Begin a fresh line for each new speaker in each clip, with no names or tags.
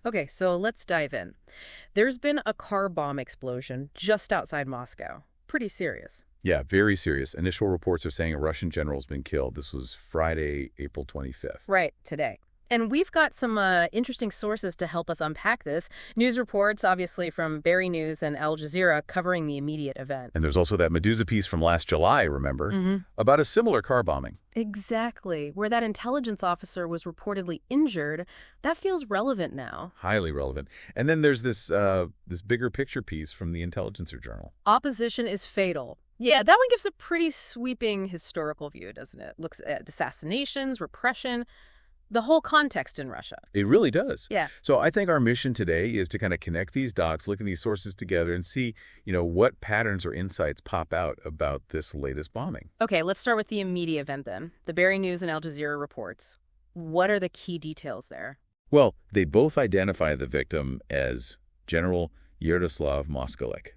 Okay, so let's dive in. There's been a car bomb explosion just outside Moscow. Pretty serious.
Yeah, very serious. Initial reports are saying a Russian general's been killed. This was Friday, April 25th.
Right, today. And we've got some interesting sources to help us unpack this. News reports, obviously, from Bari News and Al Jazeera covering the immediate event.
And there's also that Medusa piece from last July, remember, about a similar car bombing.
Exactly. Where that intelligence officer was reportedly injured, that feels relevant now.
Highly relevant. And then there's this bigger picture piece from the Intelligencer Journal.
Opposition is fatal. Yeah, that one gives a pretty sweeping historical view, doesn't it? Looks at assassinations, repression, the whole context in Russia.
It really does.
Yeah.
So I think our mission today is to kind of connect these dots, look at these sources together, and see, what patterns or insights pop out about this latest bombing.
Okay, let's start with the immediate event then. The Bari News and Al Jazeera reports. What are the key details there?
Well, they both identify the victim as General Yaroslav Moskalik.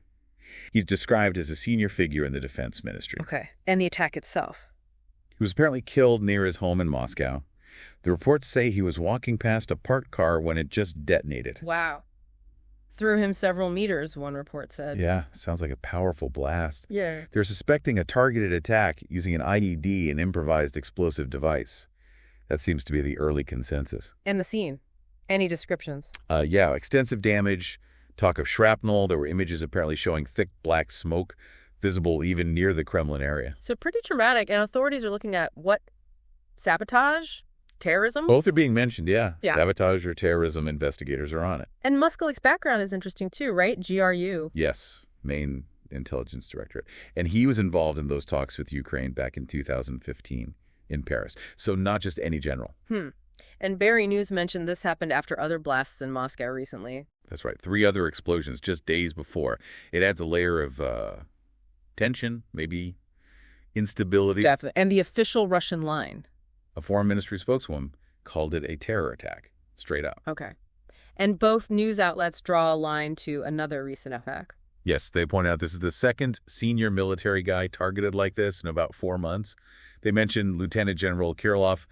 He's described as a senior figure in the defense ministry.
Okay, and the attack itself?
He was apparently killed near his home in Moscow. The reports say he was walking past a parked car when it just detonated.
Wow. Threw him several meters, one report said.
Yeah, sounds like a powerful blast.
Yeah.
They're suspecting a targeted attack using an IED, an improvised explosive device. That seems to be the early consensus.
And the scene? Any descriptions?
Yeah, extensive damage, talk of shrapnel. There were images apparently showing thick black smoke visible even near the Kremlin area.
So pretty traumatic, and authorities are looking at what? Sabotage? Terrorism?
Both are being mentioned, yeah.
Yeah.
Sabotage or terrorism, investigators are on it.
And Moskalik's background is interesting too, right? GRU.
Yes, main intelligence directorate. And he was involved in those talks with Ukraine back in 2015 in Paris. So not just any general.
And Bari News mentioned this happened after other blasts in Moscow recently.
That's right. 3 other explosions just days before. It adds a layer of tension, maybe instability.
Definitely. And the official Russian line.
A foreign ministry spokeswoman called it a terror attack, straight up.
Okay. And both news outlets draw a line to another recent attack.
Yes, they point out this is the second senior military guy targeted like this in about 4 months. They mentioned Lieutenant General Kirillov,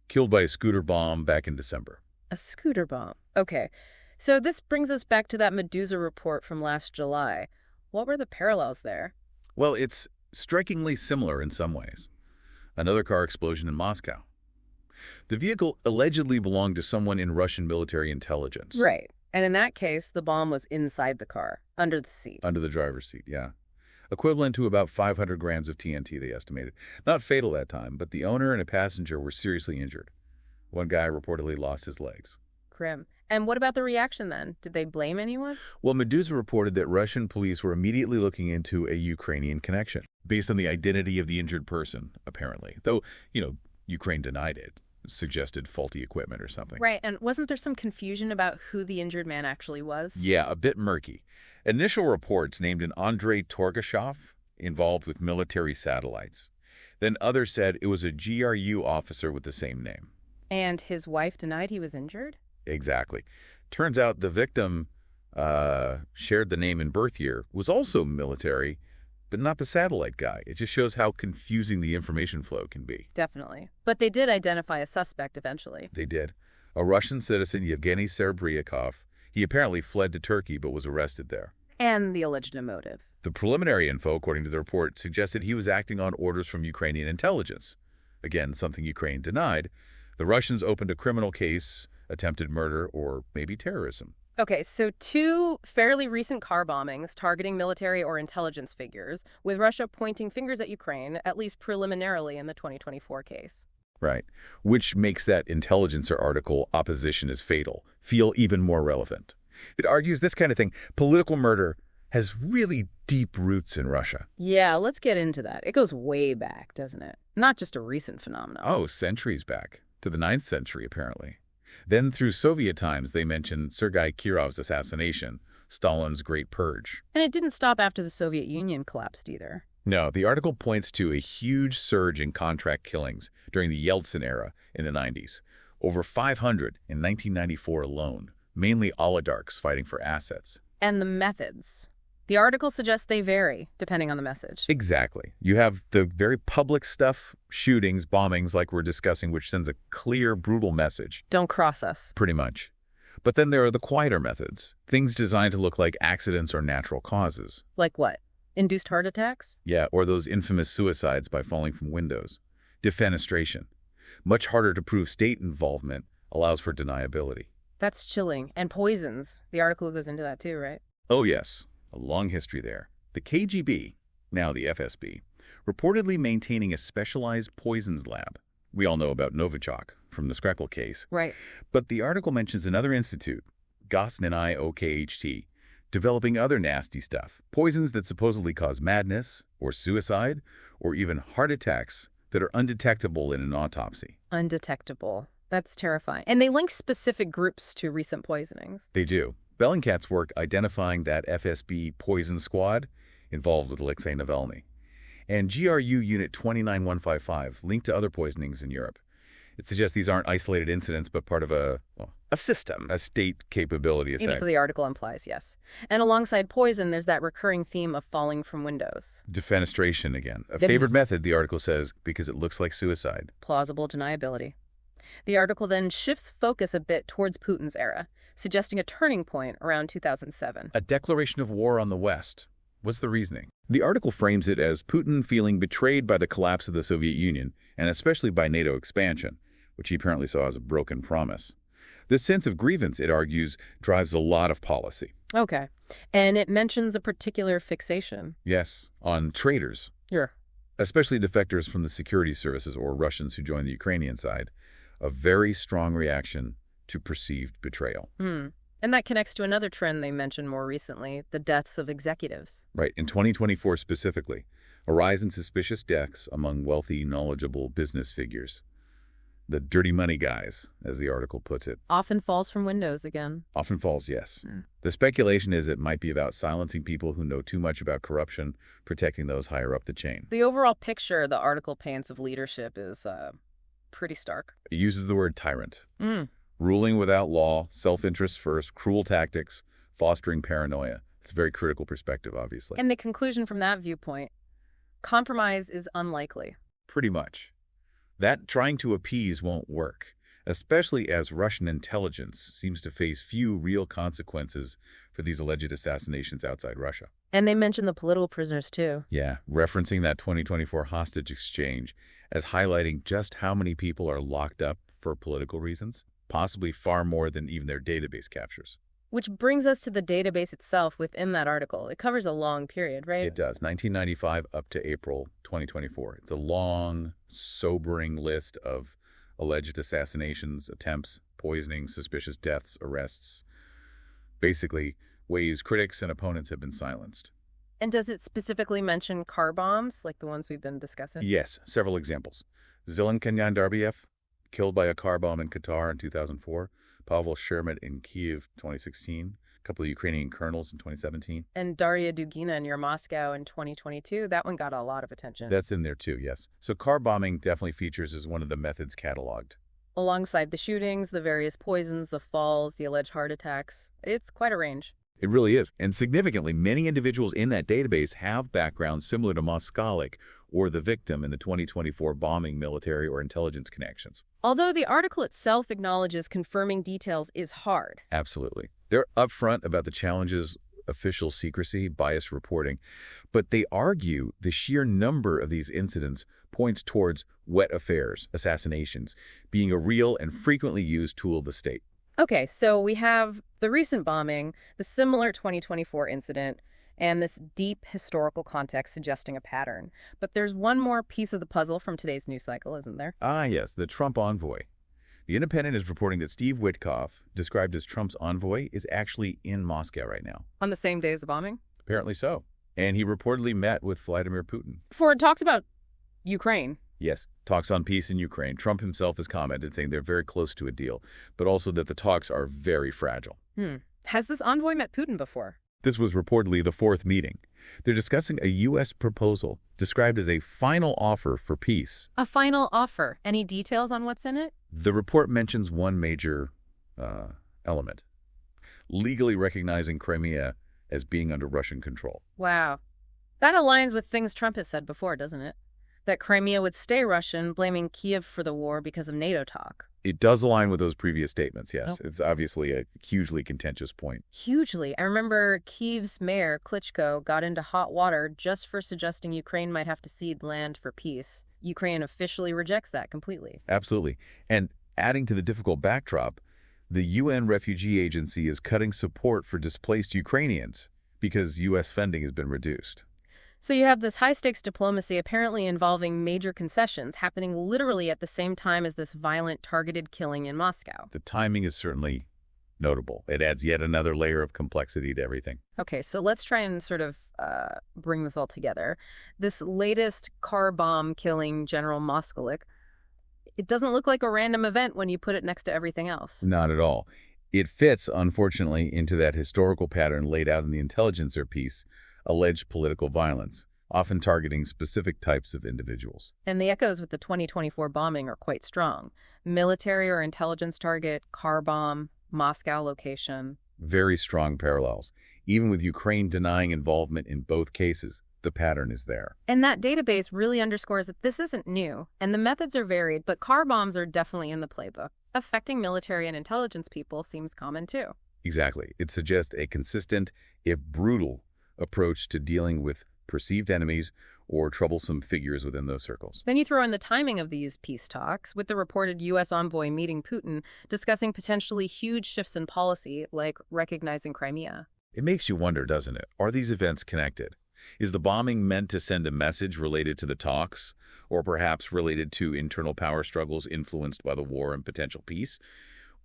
killed by a scooter bomb back in December.
A scooter bomb. Okay. So this brings us back to that Medusa report from last July. What were the parallels there?
Well, it's strikingly similar in some ways. Another car explosion in Moscow. The vehicle allegedly belonged to someone in Russian military intelligence.
Right. And in that case, the bomb was inside the car, under the seat.
Under the driver's seat, yeah. Equivalent to about 500 grams of TNT, they estimated. Not fatal that time, but the owner and a passenger were seriously injured. One guy reportedly lost his legs.
Grim. And what about the reaction then? Did they blame anyone?
Well, Medusa reported that Russian police were immediately looking into a Ukrainian connection, based on the identity of the injured person, apparently. Though, Ukraine denied it, suggested faulty equipment or something.
Right, and wasn't there some confusion about who the injured man actually was?
Yeah, a bit murky. Initial reports named an Andrei Torgashev involved with military satellites. Then others said it was a GRU officer with the same name.
And his wife denied he was injured?
Exactly. Turns out the victim shared the name and birth year, was also military, but not the satellite guy. It just shows how confusing the information flow can be.
Definitely. But they did identify a suspect eventually.
They did. A Russian citizen, Yevgeny Serebryakov. He apparently fled to Turkey but was arrested there.
And the alleged motive.
The preliminary info, according to the report, suggested he was acting on orders from Ukrainian intelligence. Again, something Ukraine denied. The Russians opened a criminal case, attempted murder, or maybe terrorism.
Okay, so 2 fairly recent car bombings targeting military or intelligence figures, with Russia pointing fingers at Ukraine, at least preliminarily in the 2024 case.
Right, which makes that Intelligencer article, Opposition is Fatal, feel even more relevant. It argues this kind of thing, political murder, has really deep roots in Russia.
Yeah, let's get into that. It goes way back, doesn't it? Not just a recent phenomenon.
Oh, centuries back, to the 9th century, apparently. Then through Soviet times, they mentioned Sergei Kirov's assassination, Stalin's Great Purge.
And it didn't stop after the Soviet Union collapsed either.
No, the article points to a huge surge in contract killings during the Yeltsin era in the 90s. Over 500 in 1994 alone, mainly oligarchs fighting for assets.
And the methods. The article suggests they vary, depending on the message.
Exactly. You have the very public stuff, shootings, bombings like we're discussing, which sends a clear, brutal message.
Don't cross us.
Pretty much. But then there are the quieter methods, things designed to look like accidents or natural causes.
Like what? Induced heart attacks?
Yeah, or those infamous suicides by falling from windows. Defenestration. Much harder to prove state involvement, allows for deniability.
That's chilling. And poisons. The article goes into that too, right?
Oh yes, a long history there. The KGB, now the FSB, reportedly maintaining a specialized poisons lab. We all know about Novichok from the Skrekel case.
Right.
But the article mentions another institute, Gosnani OKHT, developing other nasty stuff. Poisons that supposedly cause madness, or suicide, or even heart attacks that are undetectable in an autopsy.
Undetectable. That's terrifying. And they link specific groups to recent poisonings.
They do. Bellingcat's work identifying that FSB poison squad involved with Alexei Navalny. And GRU Unit 29155 linked to other poisonings in Europe. It suggests these aren't isolated incidents, but part of a system, a state capability.
Even the article implies, yes. And alongside poison, there's that recurring theme of falling from windows.
Defenestration again. A favored method, the article says, because it looks like suicide.
Plausible deniability. The article then shifts focus a bit towards Putin's era, suggesting a turning point around 2007.
A declaration of war on the West. What's the reasoning? The article frames it as Putin feeling betrayed by the collapse of the Soviet Union, and especially by NATO expansion, which he apparently saw as a broken promise. This sense of grievance, it argues, drives a lot of policy.
Okay. And it mentions a particular fixation.
Yes, on traitors.
Sure.
Especially defectors from the security services or Russians who joined the Ukrainian side. A very strong reaction to perceived betrayal.
And that connects to another trend they mentioned more recently, the deaths of executives.
Right. In 2024 specifically, a rise in suspicious deaths among wealthy, knowledgeable business figures. The dirty money guys, as the article puts it.
Often falls from windows again.
Often falls, yes. The speculation is it might be about silencing people who know too much about corruption, protecting those higher up the chain.
The overall picture the article paints of leadership is pretty stark.
It uses the word tyrant. Ruling without law, self-interest first, cruel tactics, fostering paranoia. It's a very critical perspective, obviously.
And the conclusion from that viewpoint, compromise is unlikely.
Pretty much. That trying to appease won't work, especially as Russian intelligence seems to face few real consequences for these alleged assassinations outside Russia.
And they mention the political prisoners, too.
Yeah, referencing that 2024 hostage exchange as highlighting just how many people are locked up for political reasons, possibly far more than even their database captures.
Which brings us to the database itself within that article. It covers a long period, right?
It does, 1995 up to April 2024. It's a long, sobering list of alleged assassinations, attempts, poisoning, suspicious deaths, arrests. Basically, ways critics and opponents have been silenced.
And does it specifically mention car bombs, like the ones we've been discussing?
Yes, several examples. Zilan Kanyandarbiev, killed by a car bomb in Qatar in 2004. Pavel Shermat in Kiev, 2016. A couple of Ukrainian colonels in 2017.
And Daria Dugina near Moscow in 2022. That one got a lot of attention.
That's in there too, yes. So car bombing definitely features as one of the methods cataloged.
Alongside the shootings, the various poisons, the falls, the alleged heart attacks. It's quite a range.
It really is. And significantly, many individuals in that database have backgrounds similar to Moskalik or the victim in the 2024 bombing, military or intelligence connections.
Although the article itself acknowledges confirming details is hard.
Absolutely. They're upfront about the challenges, official secrecy, biased reporting, but they argue the sheer number of these incidents points towards wet affairs, assassinations, being a real and frequently used tool of the state.
Okay, so we have the recent bombing, the similar 2024 incident, and this deep historical context suggesting a pattern. But there's one more piece of the puzzle from today's news cycle, isn't there?
Ah, yes, the Trump envoy. The Independent is reporting that Steve Witkoff, described as Trump's envoy, is actually in Moscow right now.
On the same day as the bombing?
Apparently so. And he reportedly met with Vladimir Putin.
For talks about Ukraine.
Yes, talks on peace in Ukraine. Trump himself has commented saying they're very close to a deal, but also that the talks are very fragile.
Has this envoy met Putin before?
This was reportedly the fourth meeting. They're discussing a U.S. proposal described as a final offer for peace.
A final offer. Any details on what's in it?
The report mentions one major element, legally recognizing Crimea as being under Russian control.
Wow. That aligns with things Trump has said before, doesn't it? That Crimea would stay Russian, blaming Kiev for the war because of NATO talk.
It does align with those previous statements,
Oh.
yes. It's obviously a hugely contentious point.
Hugely. I remember Kyiv's mayor, Klitschko, got into hot water just for suggesting Ukraine might have to cede land for peace. Ukraine officially rejects that completely.
Absolutely. And adding to the difficult backdrop, the UN Refugee Agency is cutting support for displaced Ukrainians because U.S. funding has been reduced.
So you have this high-stakes diplomacy apparently involving major concessions happening literally at the same time as this violent, targeted killing in Moscow.
The timing is certainly notable. It adds yet another layer of complexity to everything.
Okay, so let's try and sort of bring this all together. This latest car bomb killing General Moskalik, it doesn't look like a random event when you put it next to everything else.
Not at all. It fits, unfortunately, into that historical pattern laid out in the Intelligencer piece, alleged political violence, often targeting specific types of individuals.
And the echoes with the 2024 bombing are quite strong. Military or intelligence target, car bomb, Moscow location.
Very strong parallels. Even with Ukraine denying involvement in both cases, the pattern is there.
And that database really underscores that this isn't new, and the methods are varied, but car bombs are definitely in the playbook. Affecting military and intelligence people seems common too.
Exactly. It suggests a consistent, if brutal, approach to dealing with perceived enemies or troublesome figures within those circles.
Then you throw in the timing of these peace talks, with the reported U.S. envoy meeting Putin, discussing potentially huge shifts in policy, like recognizing Crimea.
It makes you wonder, doesn't it? Are these events connected? Is the bombing meant to send a message related to the talks, or perhaps related to internal power struggles influenced by the war and potential peace?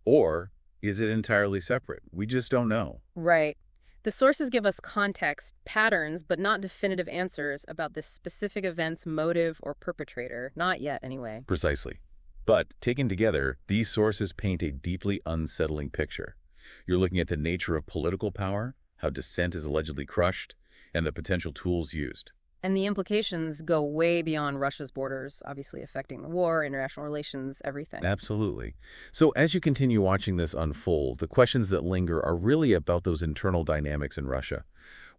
Or is it entirely separate? We just don't know.
Right. The sources give us context, patterns, but not definitive answers about this specific event's motive or perpetrator. Not yet, anyway.
Precisely. But taken together, these sources paint a deeply unsettling picture. You're looking at the nature of political power, how dissent is allegedly crushed, and the potential tools used.
And the implications go way beyond Russia's borders, obviously affecting the war, international relations, everything.
Absolutely. So as you continue watching this unfold, the questions that linger are really about those internal dynamics in Russia.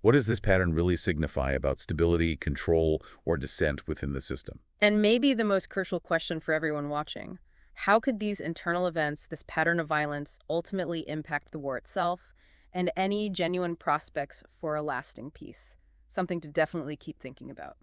What does this pattern really signify about stability, control, or dissent within the system?
And maybe the most crucial question for everyone watching: how could these internal events, this pattern of violence, ultimately impact the war itself and any genuine prospects for a lasting peace? Something to definitely keep thinking about.